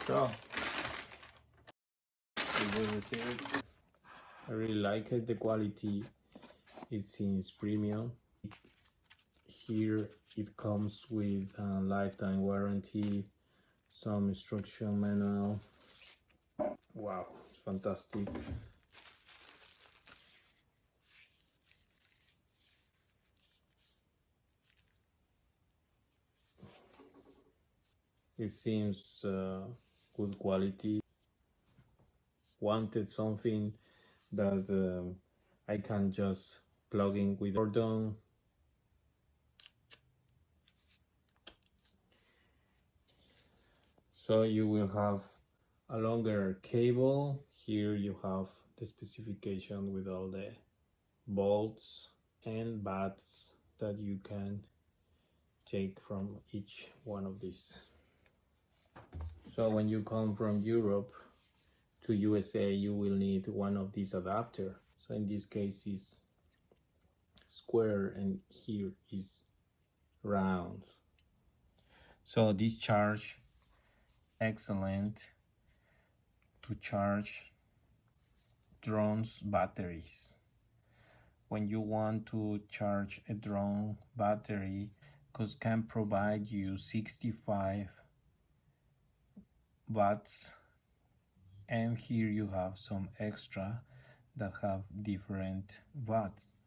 So you will receive it. I really like it. The quality, it seems premium. Here it comes with a lifetime warranty, some instruction manual. Wow, it's fantastic. It seems good quality. Wanted something that I can just plug in with Gordon. So you will have a longer cable. Here you have the specification with all the bolts and bats that you can take from each one of these. So when you come from Europe to USA, you will need one of these adapters. So in this case is square and here is round. So this charge excellent to charge drones batteries. When you want to charge a drone battery, because can provide you 65 watts, and here you have some extra that have different watts.